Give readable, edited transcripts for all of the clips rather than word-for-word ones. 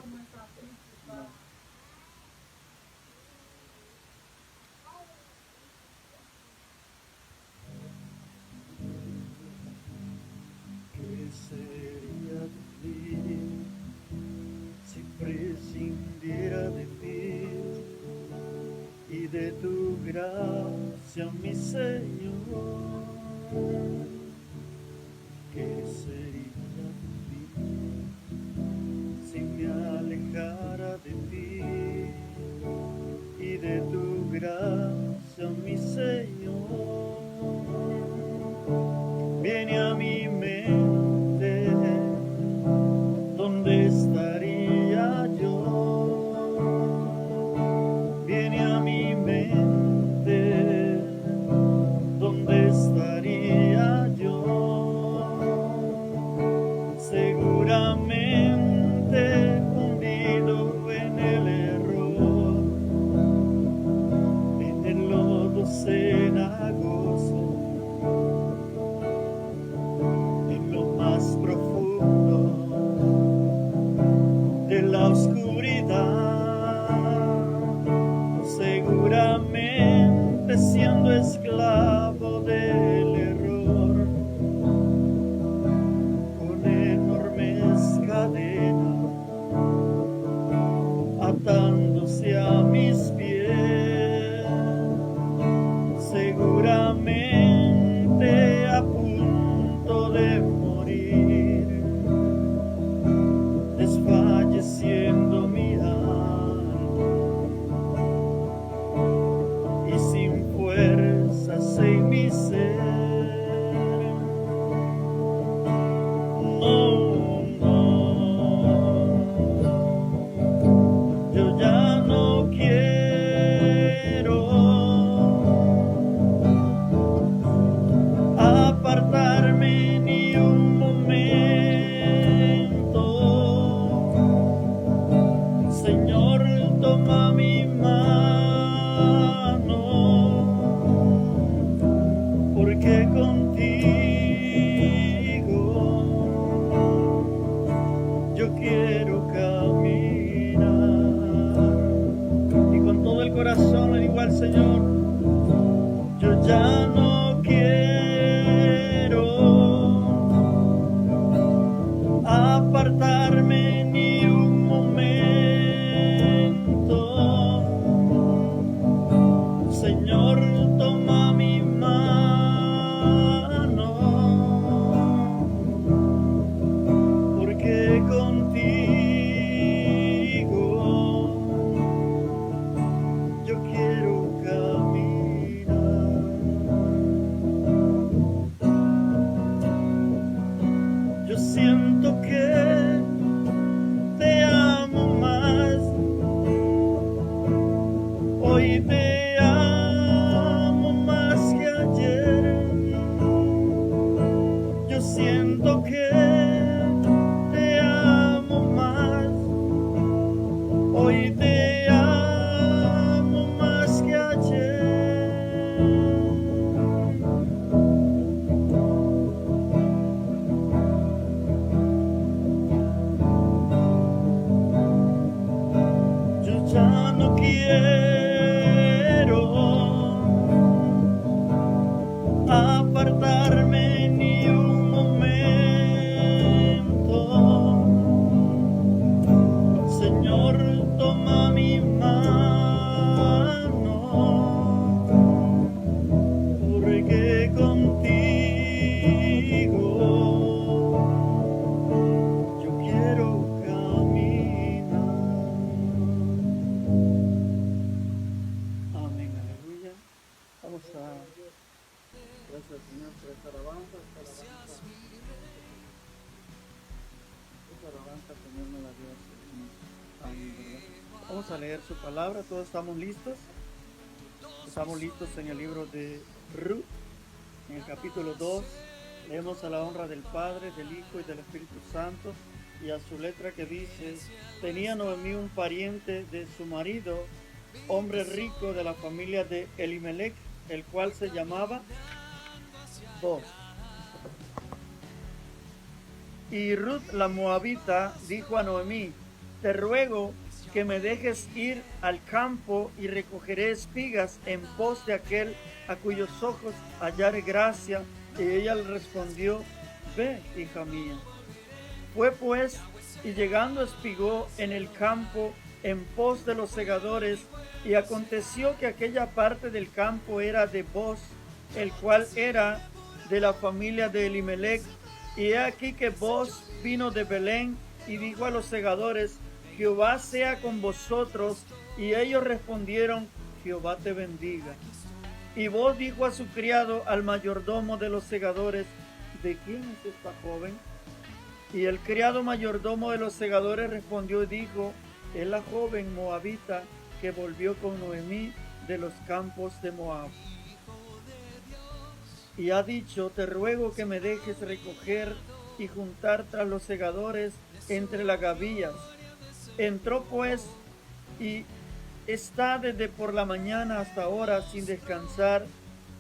No. ¿Qué sería de ti si prescindiera de ti y de tu gracia, mi Señor? ¿Qué sería de ti si me alejara de ti y de tu gracia, mi Señor? Viene a mi mente, ¿dónde estaría yo? Viene a mi mente, ¿dónde estaría yo? Seguramente hundido en el error, en el lodo cenagoso, en lo más profundo de la oscuridad, seguramente siendo esclavo del error, con enormes cadenas atándose a mis pies, seguramente a punto de morir, desfalleciendo mi alma y sin fuerzas en mi ser. No, yo ya no quiero apartarme ni un momento. Señor, toma mi mano, porque contigo yo quiero caminar. Y con todo el corazón le digo al Señor, yo ya no quiero apartarme ni un momento. Señor, toma mi mano, porque contigo yo quiero caminar. Yo siento que te amo más, hoy te amo más que ayer. Yo siento que te amo más, hoy te amo más que ayer. Yo ya no quiero apartarme ni un momento. Señor, toma mi mano, porque contigo yo quiero caminar. Amén, aleluya. Vamos a gracias al Señor por esta alabanza, Señor me la dio. Amén, ¿verdad? Vamos a leer su palabra, todos estamos listos. Estamos listos en el libro de Ruth, en el capítulo 2. Leemos a la honra del Padre, del Hijo y del Espíritu Santo, y a su letra que dice: tenía Noemí un pariente de su marido, hombre rico de la familia de Elimelech, el cual se llamaba Boaz. Y Ruth la moabita dijo a Noemí: te ruego que me dejes ir al campo y recogeré espigas en pos de aquel a cuyos ojos hallare gracia. Y ella le respondió, ve, hija mía. Fue pues, y llegando espigó en el campo en pos de los segadores, y aconteció que aquella parte del campo era de Booz, el cual era de la familia de Elimelech. Y he aquí que Booz vino de Belén y dijo a los segadores, Jehová sea con vosotros. Y ellos respondieron, Jehová te bendiga. Y Booz dijo a su criado, al mayordomo de los segadores, ¿de quién es esta joven? Y el criado mayordomo de los segadores respondió y dijo, es la joven moabita que volvió con Noemí de los campos de Moab. Y ha dicho, te ruego que me dejes recoger y juntar tras los segadores entre las gavillas. Entró pues y está desde por la mañana hasta ahora sin descansar,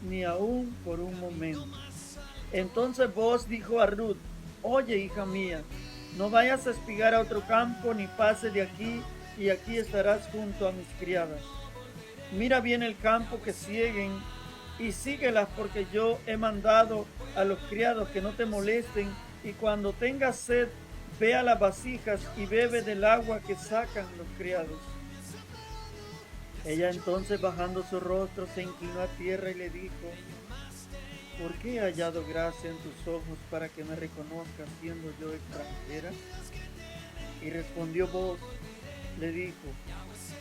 ni aún por un momento. Entonces Booz dijo a Ruth, oye, hija mía, no vayas a espigar a otro campo, ni pases de aquí, y aquí estarás junto a mis criadas. Mira bien el campo que sieguen, y síguelas, porque yo he mandado a los criados que no te molesten, y cuando tengas sed, ve a las vasijas y bebe del agua que sacan los criados. Ella entonces, bajando su rostro, se inclinó a tierra y le dijo, ¿por qué he hallado gracia en tus ojos para que me reconozcas siendo yo extranjera? Y respondió Booz, le dijo,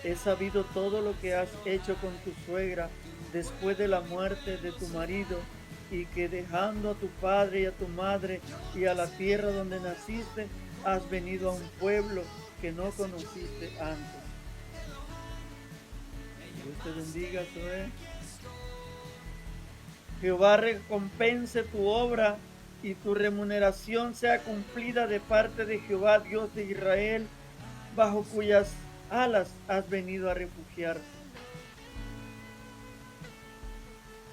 he sabido todo lo que has hecho con tu suegra después de la muerte de tu marido, y que dejando a tu padre y a tu madre y a la tierra donde naciste, has venido a un pueblo que no conociste antes. Dios te bendiga, Zoe. Jehová recompense tu obra y tu remuneración sea cumplida de parte de Jehová, Dios de Israel, bajo cuyas alas has venido a refugiarte.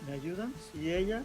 ¿Me ayudan? ¿Y ella?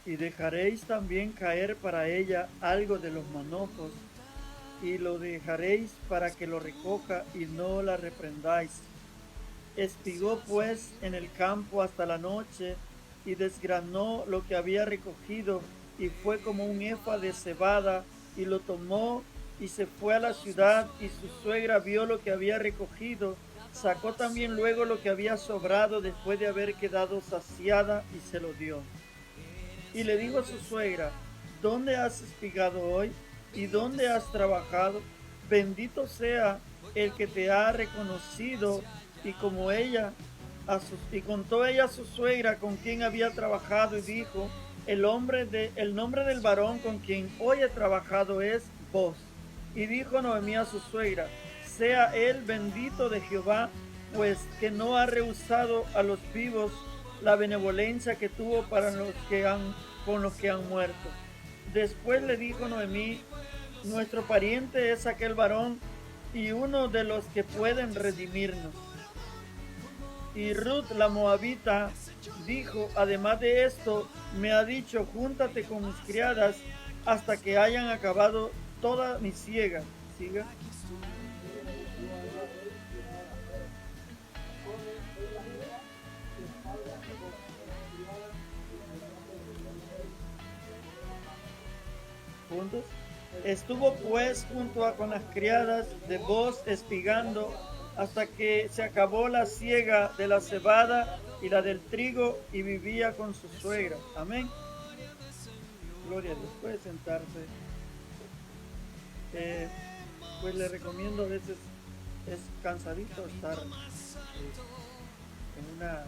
Y dejaréis también caer para ella algo de los manojos, y lo dejaréis para que lo recoja y no la reprendáis. Espigó pues en el campo hasta la noche, y desgranó lo que había recogido, y fue como un efa de cebada, y lo tomó y se fue a la ciudad, y su suegra vio lo que había recogido, sacó también luego lo que había sobrado después de haber quedado saciada, y se lo dio. Y le dijo a su suegra, ¿dónde has espigado hoy? ¿Y dónde has trabajado? Bendito sea el que te ha reconocido. Y como ella, y contó ella a su suegra con quien había trabajado, y dijo, el nombre del varón con quien hoy he trabajado es Booz. Y dijo Noemí a su suegra, sea él bendito de Jehová, pues que no ha rehusado a los vivos la benevolencia que tuvo para con los que han muerto. Después le dijo Noemí, nuestro pariente es aquel varón, y uno de los que pueden redimirnos. Y Ruth la moabita dijo, además de esto, me ha dicho, júntate con mis criadas hasta que hayan acabado toda mi siega. ¿Siga? ¿Juntos? Estuvo pues junto con las criadas de Booz espigando hasta que se acabó la siega de la cebada y la del trigo, y vivía con su suegra. Amén. Gloria a Dios. Puede sentarse. pues les recomiendo, a veces es cansadito estar en una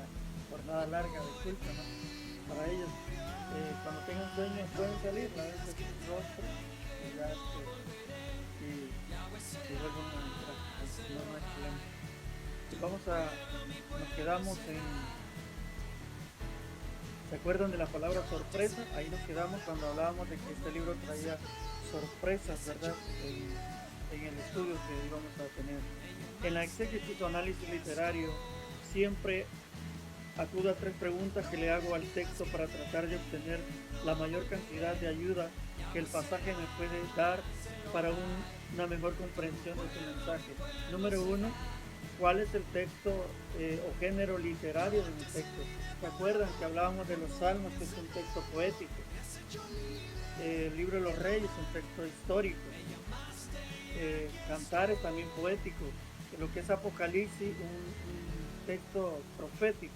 jornada larga de culto, ¿no? Para ellos, cuando tengan sueños pueden salir, a veces su rostro y ya y vuelven a entrar, no hay problema. Nos quedamos ¿se acuerdan de la palabra sorpresa? Ahí nos quedamos cuando hablábamos de que este libro traía sorpresas, ¿verdad? En el estudio que íbamos a tener. En la exégesis o análisis literario siempre acudo a 3 preguntas que le hago al texto para tratar de obtener la mayor cantidad de ayuda que el pasaje me puede dar para una mejor comprensión de su mensaje. Número 1, ¿cuál es el texto o género literario de mi texto? ¿Se acuerdan que hablábamos de los Salmos, que es un texto poético? El libro de los Reyes, un texto histórico. Cantares, también poético. Lo que es Apocalipsis, un texto profético.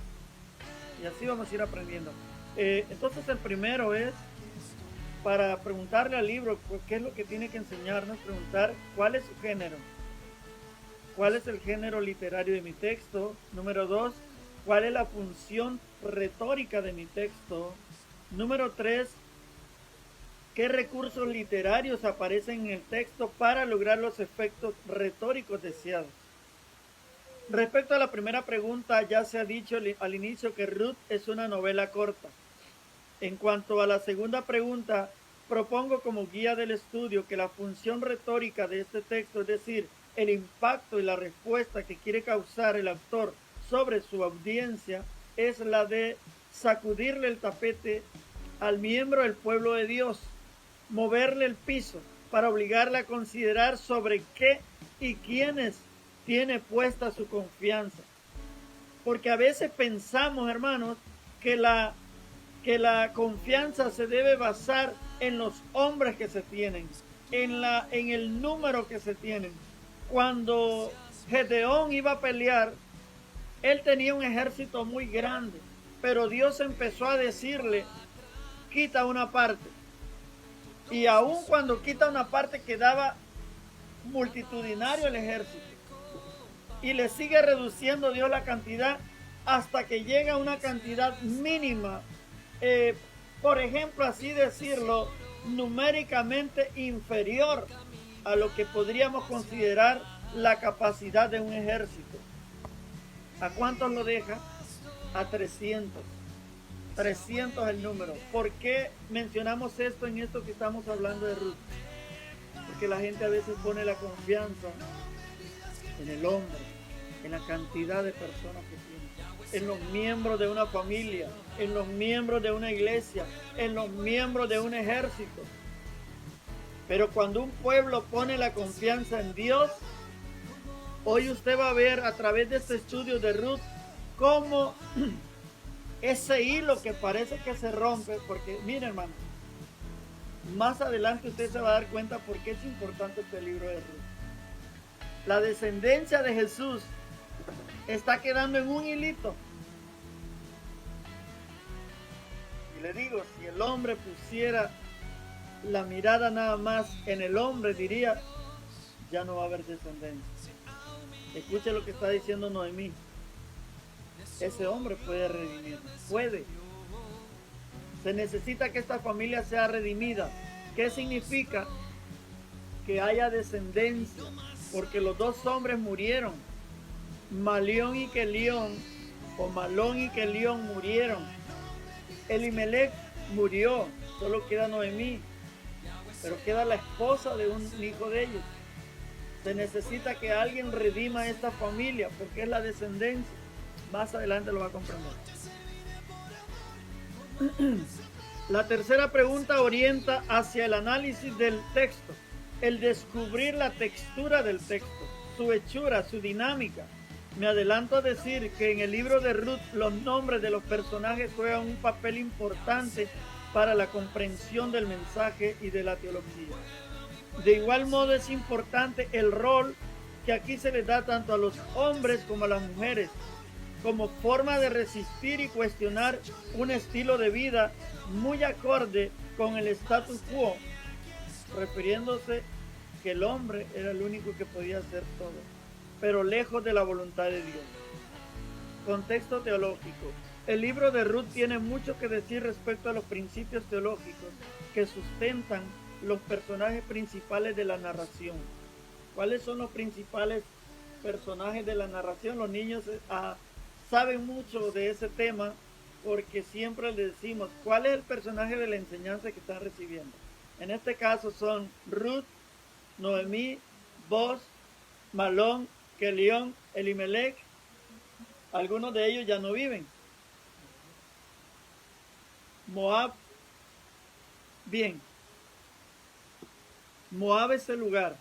Y así vamos a ir aprendiendo. Entonces el primero es, para preguntarle al libro pues, qué es lo que tiene que enseñarnos, preguntar cuál es su género. ¿Cuál es el género literario de mi texto? Número 2, ¿cuál es la función retórica de mi texto? Número 3, ¿qué recursos literarios aparecen en el texto para lograr los efectos retóricos deseados? Respecto a la primera pregunta, ya se ha dicho al inicio que Ruth es una novela corta. En cuanto a la segunda pregunta, propongo como guía del estudio que la función retórica de este texto, es decir, el impacto y la respuesta que quiere causar el autor sobre su audiencia, es la de sacudirle el tapete al miembro del pueblo de Dios, moverle el piso para obligarle a considerar sobre qué y quiénes tiene puesta su confianza. Porque a veces pensamos, hermanos, que la confianza se debe basar en los hombres que se tienen, en el número que se tienen. Cuando Gedeón iba a pelear, él tenía un ejército muy grande, pero Dios empezó a decirle, quita una parte. Y aun cuando quita una parte, quedaba multitudinario el ejército. Y le sigue reduciendo Dios la cantidad hasta que llega a una cantidad mínima, por ejemplo, así decirlo, numéricamente inferior a lo que podríamos considerar la capacidad de un ejército. ¿A cuántos lo deja? A 300. 300 es el número. ¿Por qué mencionamos esto en esto que estamos hablando de Ruth? Porque la gente a veces pone la confianza en el hombre, en la cantidad de personas que tiene, en los miembros de una familia, en los miembros de una iglesia, en los miembros de un ejército. Pero cuando un pueblo pone la confianza en Dios, hoy usted va a ver a través de este estudio de Ruth cómo ese hilo que parece que se rompe, porque mire hermano, más adelante usted se va a dar cuenta por qué es importante este libro de Ruth. La descendencia de Jesús está quedando en un hilito. Y le digo, si el hombre pusiera la mirada nada más en el hombre, diría, ya no va a haber descendencia. Escuche lo que está diciendo Noemí. Ese hombre puede redimir, puede. Se necesita que esta familia sea redimida. ¿Qué significa? Que haya descendencia, porque los dos hombres murieron. Malión y Kelión, o Malón y Kelión murieron. Elimelech murió, solo queda Noemí, pero queda la esposa de un hijo de ellos. Se necesita que alguien redima a esta familia, porque es la descendencia. Más adelante lo va a comprender. La tercera pregunta orienta hacia el análisis del texto, el descubrir la textura del texto, su hechura, su dinámica. Me adelanto a decir que en el libro de Ruth los nombres de los personajes juegan un papel importante para la comprensión del mensaje y de la teología. De igual modo es importante el rol que aquí se le da tanto a los hombres como a las mujeres, como forma de resistir y cuestionar un estilo de vida muy acorde con el status quo, refiriéndose que el hombre era el único que podía hacer todo, pero lejos de la voluntad de Dios. Contexto teológico. El libro de Ruth tiene mucho que decir respecto a los principios teológicos que sustentan los personajes principales de la narración. ¿Cuáles son los principales personajes de la narración? Los niños saben mucho de ese tema porque siempre les decimos cuál es el personaje de la enseñanza que están recibiendo. En este caso son Ruth, Noemí, Boaz, Malón, Kelión, Elimelech. Algunos de ellos ya no viven. Moab. Bien. Moab es el lugar.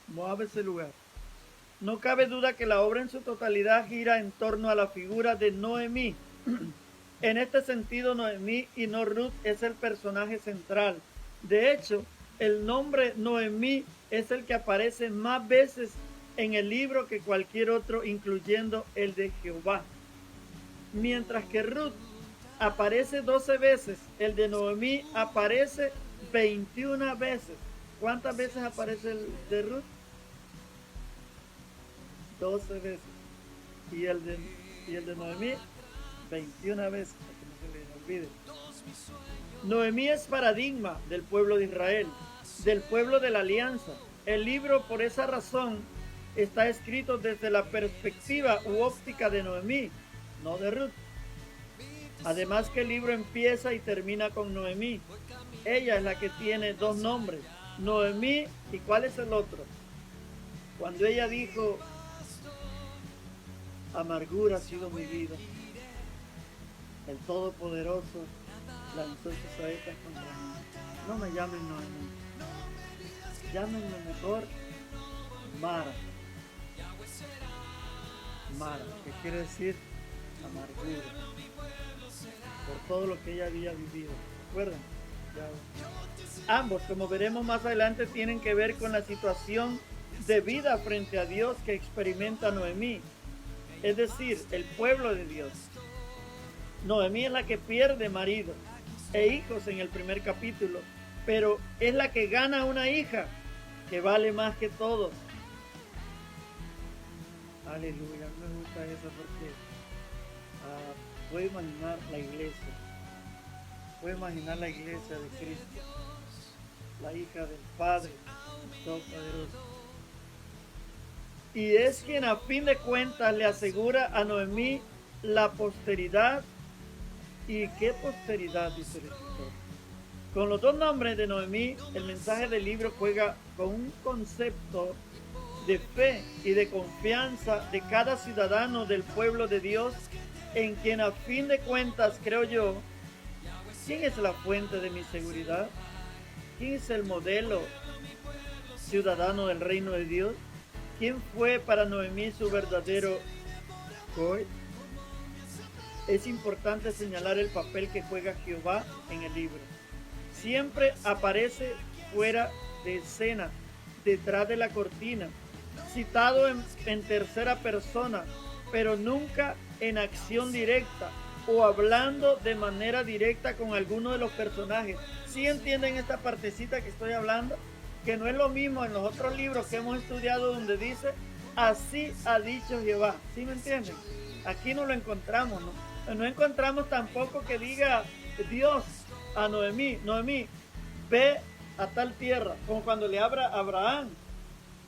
Moab es el lugar. No cabe duda que la obra en su totalidad gira en torno a la figura de Noemí. En este sentido, Noemí y no Ruth es el personaje central. De hecho, el nombre Noemí es el que aparece más veces en el libro que cualquier otro, incluyendo el de Jehová. Mientras que Ruth aparece 12 veces, el de Noemí aparece 21 veces. ¿Cuántas veces aparece el de Ruth? 12 veces. Y el de Noemí, 21 veces, para que no se les olvide. Noemí es paradigma del pueblo de Israel, del pueblo de la alianza. El libro, por esa razón, está escrito desde la perspectiva u óptica de Noemí, no de Ruth. Además que el libro empieza y termina con Noemí. Ella es la que tiene dos nombres, Noemí, ¿y cuál es el otro? Cuando ella dijo, amargura ha sido mi vida, el Todopoderoso lanzó sus saetas contra mí. No me llamen Noemí, llámenme mejor Mara. Mara, que quiere decir amargura, por todo lo que ella había vivido. ¿Recuerdan? Ambos, como veremos más adelante, tienen que ver con la situación de vida frente a Dios que experimenta Noemí, es decir, el pueblo de Dios. Noemí es la que pierde marido e hijos en el primer capítulo, pero es la que gana una hija que vale más que todos. Aleluya, me gusta eso porque puedo imaginar la iglesia. Puedo imaginar la iglesia de Cristo, la hija del Padre Todopoderoso. Y es quien a fin de cuentas le asegura a Noemí la posteridad. ¿Y qué posteridad? Dice el escritor. Con los dos nombres de Noemí, el mensaje del libro juega con un concepto de fe y de confianza de cada ciudadano del pueblo de Dios, en quien a fin de cuentas, creo yo, ¿quién es la fuente de mi seguridad? ¿Quién es el modelo ciudadano del reino de Dios? ¿Quién fue para Noemí su verdadero hoy? Es importante señalar el papel que juega Jehová en el libro. Siempre aparece fuera de escena, detrás de la cortina, citado en tercera persona, pero nunca en acción directa o hablando de manera directa con alguno de los personajes. ¿Sí entienden esta partecita que estoy hablando? Que no es lo mismo en los otros libros que hemos estudiado donde dice, así ha dicho Jehová. ¿Sí me entienden? Aquí no lo encontramos, ¿no? No encontramos tampoco que diga Dios a Noemí, Noemí, ve a tal tierra, como cuando le habla a Abraham.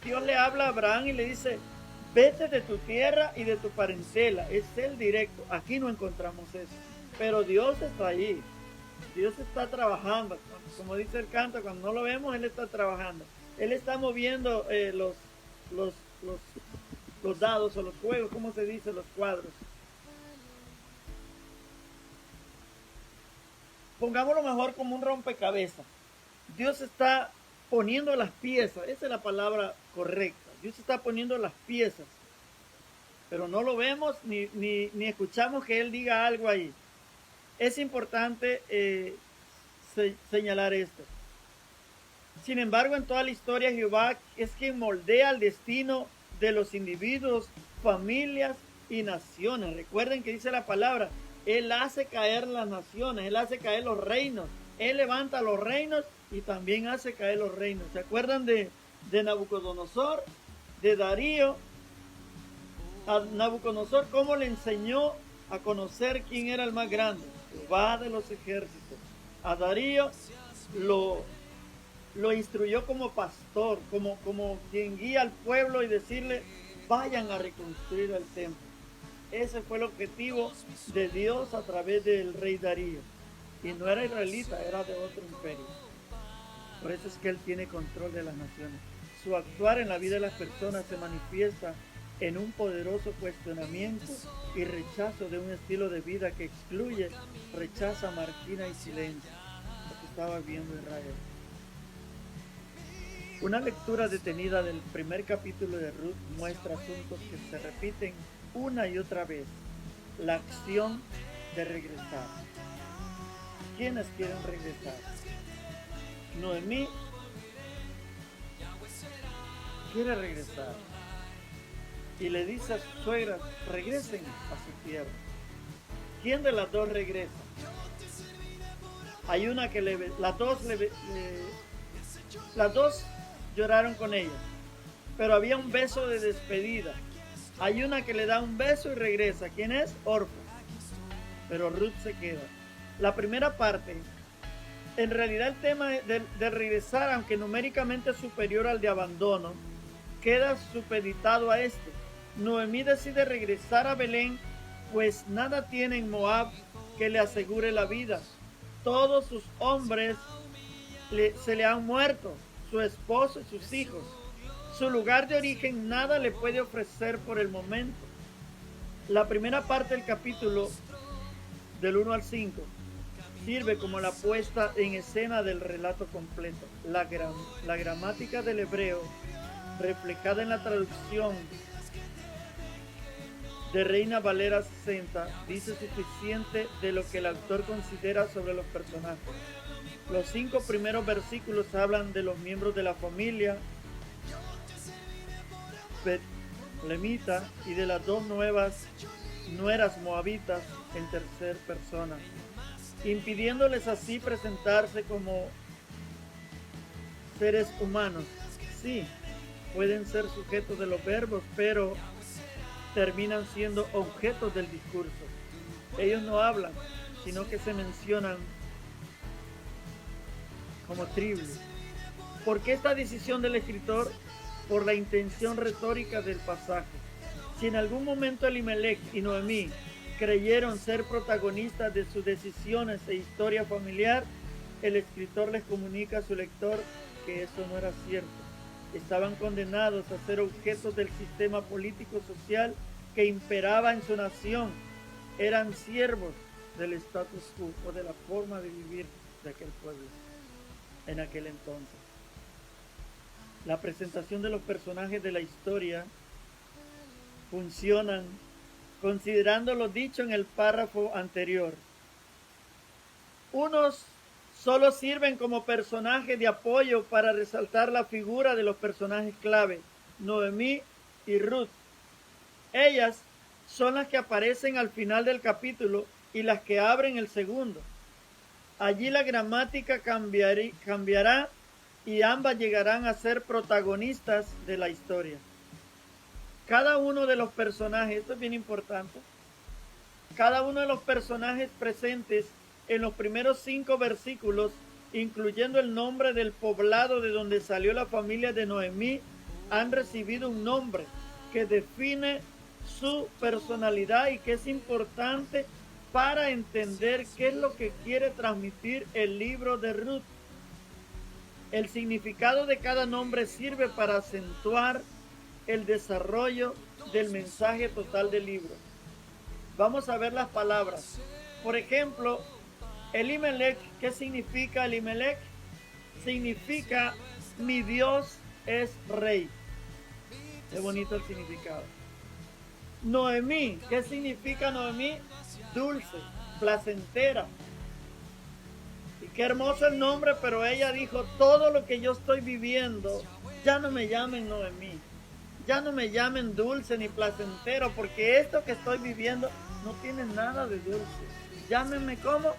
Dios le habla a Abraham y le dice, vete de tu tierra y de tu parentela. Es el directo. Aquí no encontramos eso. Pero Dios está allí. Dios está trabajando. Como dice el canto, cuando no lo vemos, Él está trabajando. Él está moviendo los dados o los juegos, ¿cómo se dice? Los cuadros. Pongámoslo mejor como un rompecabezas. Dios está poniendo las piezas, esa es la palabra correcta. Dios está poniendo las piezas, pero no lo vemos ni escuchamos que Él diga algo ahí. Es importante señalar esto. Sin embargo, en toda la historia, Jehová es quien moldea el destino de los individuos, familias y naciones. Recuerden que dice la palabra, Él hace caer las naciones, Él hace caer los reinos, Él levanta los reinos y también hace caer los reinos. ¿Se acuerdan de de Nabucodonosor, de Darío, a Nabucodonosor, cómo le enseñó a conocer quién era el más grande, Jehová de los ejércitos. A Darío lo instruyó como pastor, como quien guía al pueblo y decirle, vayan a reconstruir el templo. Ese fue el objetivo de Dios a través del rey Darío. Y no era israelita, era de otro imperio. Por eso es que él tiene control de las naciones. Su actuar en la vida de las personas se manifiesta en un poderoso cuestionamiento y rechazo de un estilo de vida que excluye, rechaza, margina y silencia. Lo que estaba viendo Israel. Una lectura detenida del primer capítulo de Ruth muestra asuntos que se repiten una y otra vez. La acción de regresar. ¿Quiénes quieren regresar? Noemí quiere regresar y le dice a su suegra, regresen a su tierra. ¿Quién de las dos regresa? Hay una que las dos lloraron con ella, pero había un beso de despedida. Hay una que le da un beso y regresa. ¿Quién es? Orfa. Pero Ruth se queda. La primera parte, en realidad el tema de regresar, aunque numéricamente es superior al de abandono, queda supeditado a este. Noemí decide regresar a Belén, pues nada tiene en Moab que le asegure la vida. Todos sus hombres se le han muerto, su esposo y sus hijos. Su lugar de origen nada le puede ofrecer por el momento. La primera parte del capítulo, del 1 al 5, sirve como la puesta en escena del relato completo. La gramática del hebreo, reflejada en la traducción de Reina Valera 60, dice suficiente de lo que el autor considera sobre los personajes. Los 5 primeros versículos hablan de los miembros de la familia betlemita y de las 2 nuevas nueras moabitas en tercer persona, impidiéndoles así presentarse como seres humanos. Sí, pueden ser sujetos de los verbos, pero terminan siendo objetos del discurso. Ellos no hablan, sino que se mencionan como tribu. ¿Por qué esta decisión del escritor? Por la intención retórica del pasaje. Si en algún momento Elimelech y Noemí creyeron ser protagonistas de sus decisiones e historia familiar, el escritor les comunica a su lector que eso no era cierto. Estaban condenados a ser objetos del sistema político-social que imperaba en su nación. Eran siervos del status quo o de la forma de vivir de aquel pueblo en aquel entonces. La presentación de los personajes de la historia funcionan considerando lo dicho en el párrafo anterior. Unos solo sirven como personajes de apoyo para resaltar la figura de los personajes clave, Noemí y Ruth. Ellas son las que aparecen al final del capítulo y las que abren el segundo. Allí la gramática cambiará y ambas llegarán a ser protagonistas de la historia. Cada uno de los personajes, esto es bien importante, cada uno de los personajes presentes en los primeros 5 versículos, incluyendo el nombre del poblado de donde salió la familia de Noemí, han recibido un nombre que define su personalidad y que es importante para entender qué es lo que quiere transmitir el libro de Ruth. El significado de cada nombre sirve para acentuar el desarrollo del mensaje total del libro. Vamos a ver las palabras. Por ejemplo, Elimelech, ¿qué significa Elimelech? Significa mi Dios es rey. Qué bonito el significado. Noemí, ¿qué significa Noemí? Dulce, placentera. Y qué hermoso el nombre, pero ella dijo, todo lo que yo estoy viviendo, ya no me llamen Noemí, ya no me llamen dulce ni placentero, porque esto que estoy viviendo no tiene nada de dulce. Llámenme como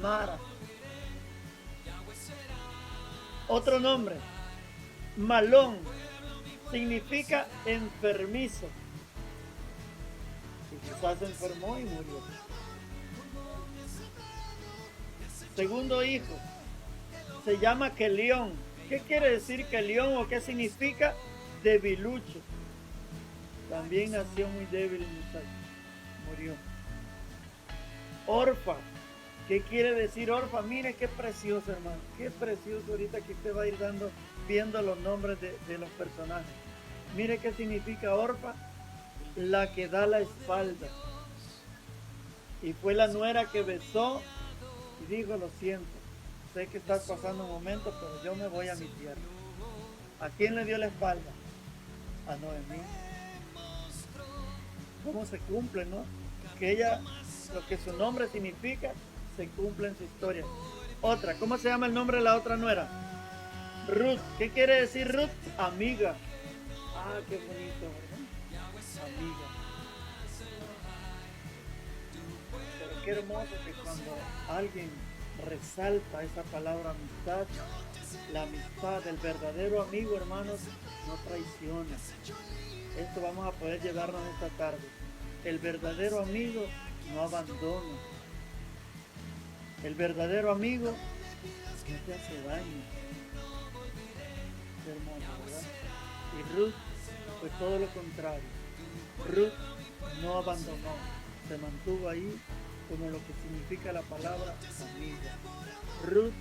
Mara. Otro nombre, Malón significa enfermizo. Y quizás se enfermó y murió. Segundo hijo se llama Kelión. ¿Qué quiere decir Kelión o qué significa? Debilucho. También nació muy débil el muchacho. Murió. Orfa. ¿Qué quiere decir Orfa? Mire qué precioso, hermano. Qué precioso ahorita que usted va a ir viendo los nombres de los personajes. Mire qué significa Orfa. La que da la espalda. Y fue la nuera que besó y dijo, lo siento. Sé que estás pasando un momento, pero yo me voy a mi tierra. ¿A quién le dio la espalda? A Noemí. ¿Cómo se cumple, no? Que ella, lo que su nombre significa, se cumple en su historia. Otra, ¿cómo se llama el nombre de la otra nuera? Ruth. ¿Qué quiere decir Ruth? Amiga. Ah, qué bonito, ¿verdad? Amiga. Pero qué hermoso que cuando alguien resalta esa palabra amistad, la amistad del verdadero amigo, hermanos, no traiciona. Esto vamos a poder llevarnos esta tarde. El verdadero amigo no abandona. El verdadero amigo no te hace daño. Qué hermoso, ¿verdad? Y Ruth fue todo lo contrario. Ruth no abandonó, se mantuvo ahí como lo que significa la palabra amiga. Ruth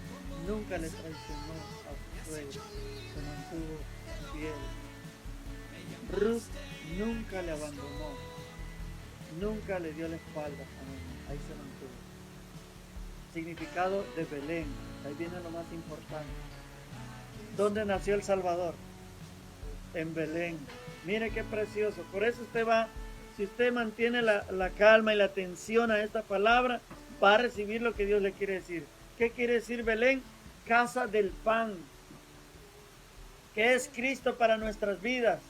nunca le traicionó a su suegro, se mantuvo fiel. Ruth nunca le abandonó, nunca le dio la espalda a Noemí, ahí se mantuvo. Significado de Belén, ahí viene lo más importante. ¿Dónde nació el Salvador? En Belén. Mire qué precioso. Por eso usted va, si usted mantiene la calma y la atención a esta palabra, va a recibir lo que Dios le quiere decir. ¿Qué quiere decir Belén? Casa del pan. ¿Qué es Cristo para nuestras vidas?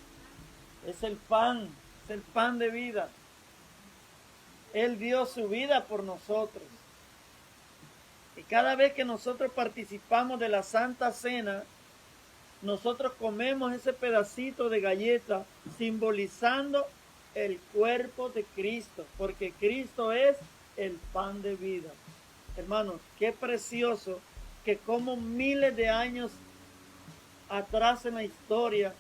Es el pan de vida. Él dio su vida por nosotros. Y cada vez que nosotros participamos de la Santa Cena, nosotros comemos ese pedacito de galleta simbolizando el cuerpo de Cristo, porque Cristo es el pan de vida. Hermanos, qué precioso que como miles de años atrás en la historia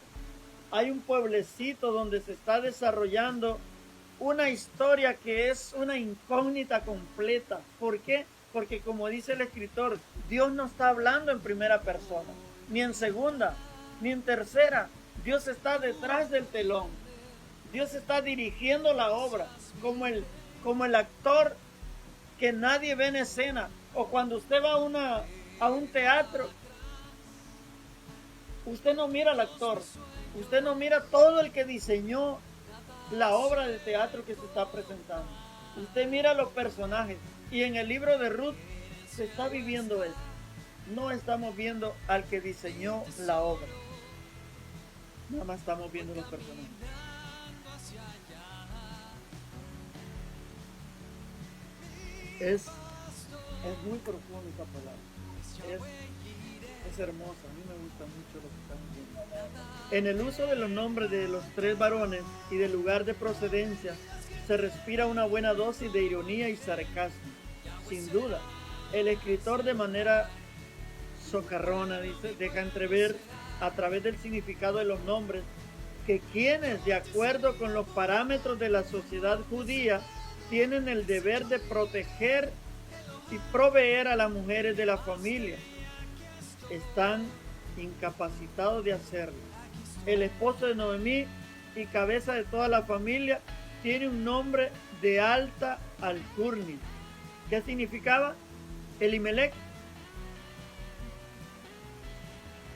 hay un pueblecito donde se está desarrollando una historia que es una incógnita completa. ¿Por qué? Porque como dice el escritor, Dios no está hablando en primera persona, ni en segunda, ni en tercera. Dios está detrás del telón. Dios está dirigiendo la obra, como el actor que nadie ve en escena. O cuando usted va a un teatro, usted no mira al actor, usted no mira todo el que diseñó la obra de teatro que se está presentando. Usted mira los personajes. Y en el libro de Ruth se está viviendo eso. No estamos viendo al que diseñó la obra. Nada más estamos viendo los personajes. Es muy profunda esta palabra. Es hermosa. A mí me gusta mucho lo que estamos viendo. En el uso de los nombres de los tres varones y del lugar de procedencia se respira una buena dosis de ironía y sarcasmo. Sin duda, el escritor de manera socarrona, dice, deja entrever a través del significado de los nombres que quienes, de acuerdo con los parámetros de la sociedad judía, tienen el deber de proteger y proveer a las mujeres de la familia, están incapacitados de hacerlo. El esposo de Noemí y cabeza de toda la familia tiene un nombre de alta alcurnia. ¿Qué significaba? Elimelech.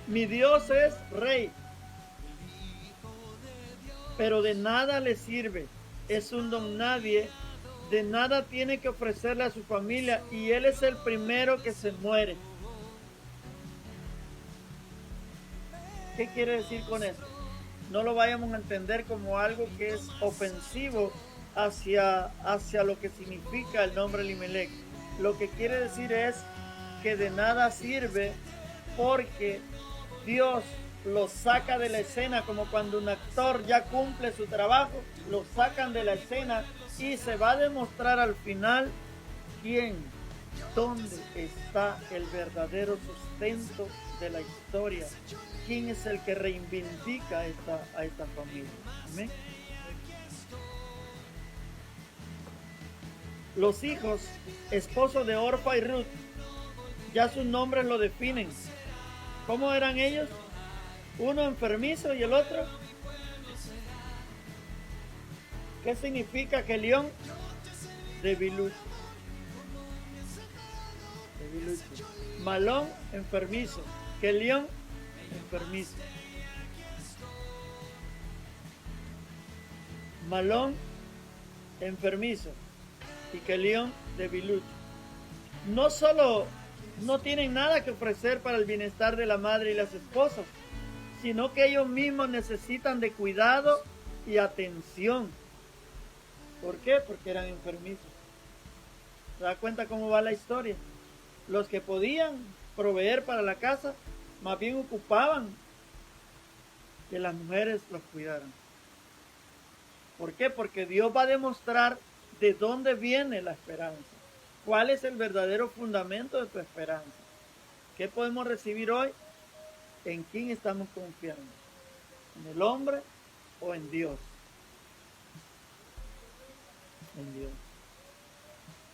Mi Dios es rey, pero de nada le sirve. Es un don nadie, de nada tiene que ofrecerle a su familia y él es el primero que se muere. ¿Qué quiere decir con esto? No lo vayamos a entender como algo que es ofensivo hacia lo que significa el nombre Elimelech. Lo que quiere decir es que de nada sirve porque Dios lo saca de la escena, como cuando un actor ya cumple su trabajo, lo sacan de la escena y se va a demostrar al final dónde está el verdadero sustento de la historia, quién es el que reivindica a esta familia. Amén. Los hijos, esposos de Orfa y Ruth, ya sus nombres lo definen. ¿Cómo eran ellos? Uno enfermizo y el otro. ¿Qué significa Kelión? Debilucho. Malón, enfermizo. Kelión, enfermizo. Malón, enfermizo. Y Kelión, debilucho. No solo no tienen nada que ofrecer para el bienestar de la madre y las esposas, sino que ellos mismos necesitan de cuidado y atención. ¿Por qué? Porque eran enfermizos. ¿Se da cuenta cómo va la historia? Los que podían proveer para la casa, más bien ocupaban que las mujeres los cuidaran. ¿Por qué? Porque Dios va a demostrar de dónde viene la esperanza. ¿Cuál es el verdadero fundamento de tu esperanza? ¿Qué podemos recibir hoy? ¿En quién estamos confiando? ¿En el hombre o en Dios? En Dios.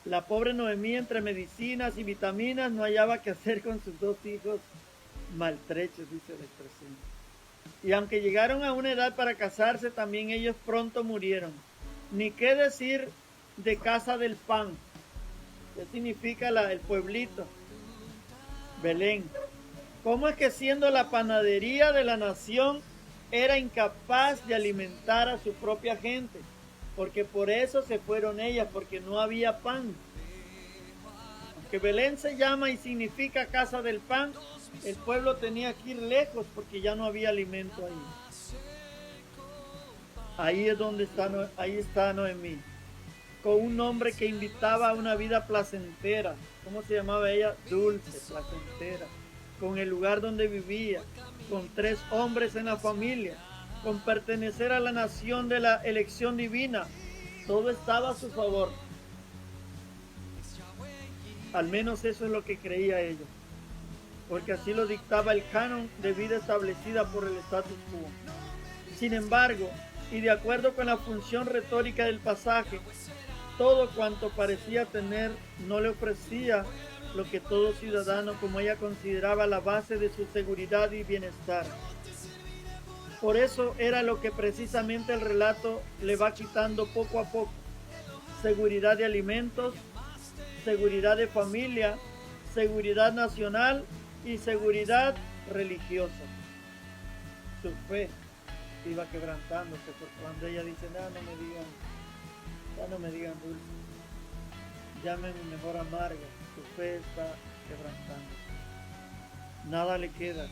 La pobre Noemí, entre medicinas y vitaminas, no hallaba qué hacer con sus dos hijos maltrechos, dice la expresión. Y aunque llegaron a una edad para casarse, también ellos pronto murieron. Ni qué decir de Casa del Pan. ¿Qué significa el pueblito? Belén. ¿Cómo es que siendo la panadería de la nación era incapaz de alimentar a su propia gente? Porque por eso se fueron ellas, porque no había pan. Aunque Belén se llama y significa casa del pan, el pueblo tenía que ir lejos porque ya no había alimento ahí. Ahí es donde está Noemí, con un hombre que invitaba a una vida placentera. ¿Cómo se llamaba ella? Dulce, placentera. Con el lugar donde vivía, con 3 hombres en la familia, con pertenecer a la nación de la elección divina. Todo estaba a su favor. Al menos eso es lo que creía ella, porque así lo dictaba el canon de vida establecida por el status quo. Sin embargo, y de acuerdo con la función retórica del pasaje, todo cuanto parecía tener no le ofrecía lo que todo ciudadano como ella consideraba la base de su seguridad y bienestar. Por eso era lo que precisamente el relato le va quitando poco a poco: seguridad de alimentos, seguridad de familia, seguridad nacional y seguridad religiosa. Su fe iba quebrantándose, porque cuando ella dice, ya no me digan dulce, llámenme mejor amarga, su fe está quebrantándose. Nada le queda,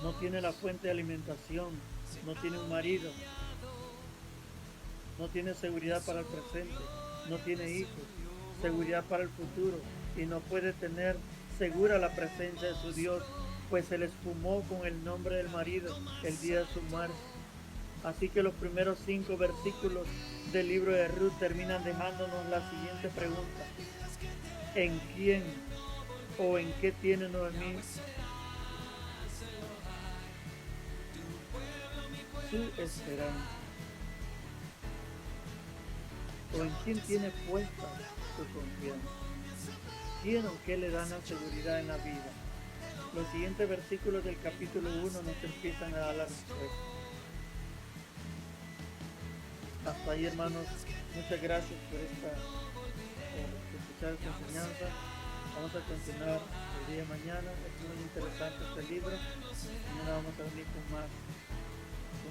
no tiene la fuente de alimentación, no tiene un marido, no tiene seguridad para el presente, no tiene hijos, seguridad para el futuro, y no puede tener segura la presencia de su Dios, pues se le esfumó con el nombre del marido el día de su muerte. Así que los primeros 5 versículos del libro de Ruth terminan dejándonos la siguiente pregunta: ¿en quién o en qué tiene Noemí su esperanza? ¿O en quién tiene puesta su confianza? ¿Quién o qué le dan la seguridad en la vida? Los siguientes versículos del capítulo 1 nos empiezan a dar la respuesta. Hasta ahí, hermanos, muchas gracias por escuchar esta enseñanza. Vamos a continuar el día de mañana. Es muy interesante este libro. Mañana vamos a venir con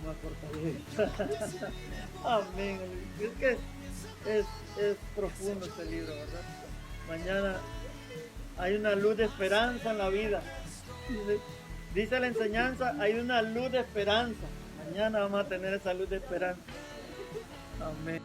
más fortaleza. Amén. Es que es profundo este libro, ¿verdad? Mañana hay una luz de esperanza en la vida. Dice la enseñanza, hay una luz de esperanza. Mañana vamos a tener esa luz de esperanza. Amén.